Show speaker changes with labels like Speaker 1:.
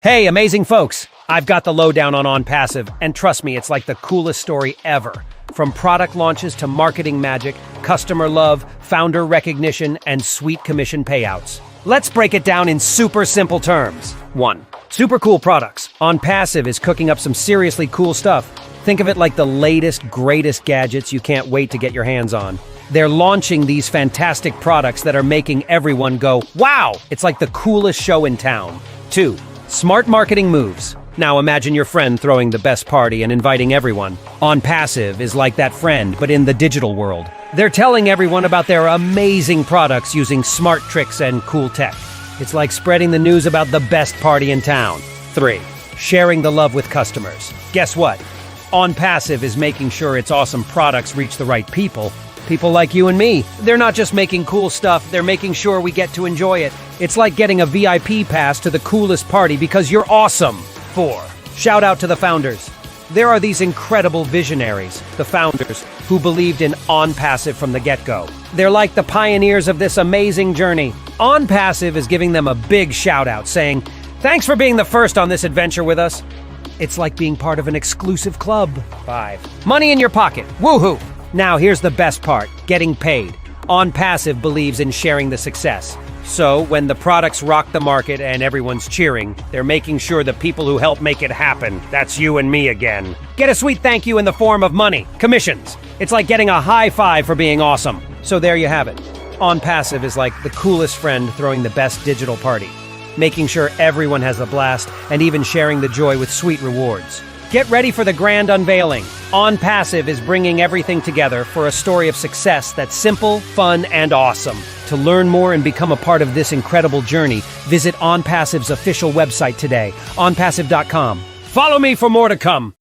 Speaker 1: Hey, amazing folks! I've got the lowdown on Onpassive, and trust me, it's like the coolest story ever. From product launches to marketing magic, customer love, founder recognition, and sweet commission payouts. Let's break it down in super simple terms. 1. Super cool products. Onpassive is cooking up some seriously cool stuff. Think of it like the latest, greatest gadgets you can't wait to get your hands on. They're launching these fantastic products that are making everyone go, wow! It's like the coolest show in town. 2. Smart marketing moves. Now imagine your friend throwing the best party and inviting everyone. Onpassive is like that friend, but in the digital world. They're telling everyone about their amazing products using smart tricks and cool tech. It's like spreading the news about the best party in town. 3. Sharing the love with customers. Guess what? Onpassive is making sure its awesome products reach the right people. People like you and me. They're not just making cool stuff, they're making sure we get to enjoy it. It's like getting a VIP pass to the coolest party because you're awesome. 4. Shout out to the founders. There are these incredible visionaries, the founders, who believed in Onpassive from the get-go. They're like the pioneers of this amazing journey. Onpassive is giving them a big shout-out, saying, "Thanks for being the first on this adventure with us." It's like being part of an exclusive club. 5. Money in your pocket. Woohoo! Now here's the best part, getting paid. Onpassive believes in sharing the success. So when the products rock the market and everyone's cheering, they're making sure the people who help make it happen, that's you and me again, get a sweet thank you in the form of money, commissions. It's like getting a high five for being awesome. So there you have it. Onpassive is like the coolest friend throwing the best digital party, making sure everyone has a blast and even sharing the joy with sweet rewards. Get ready for the grand unveiling. Onpassive is bringing everything together for a story of success that's simple, fun, and awesome. To learn more and become a part of this incredible journey, visit Onpassive's official website today, onpassive.com. Follow me for more to come.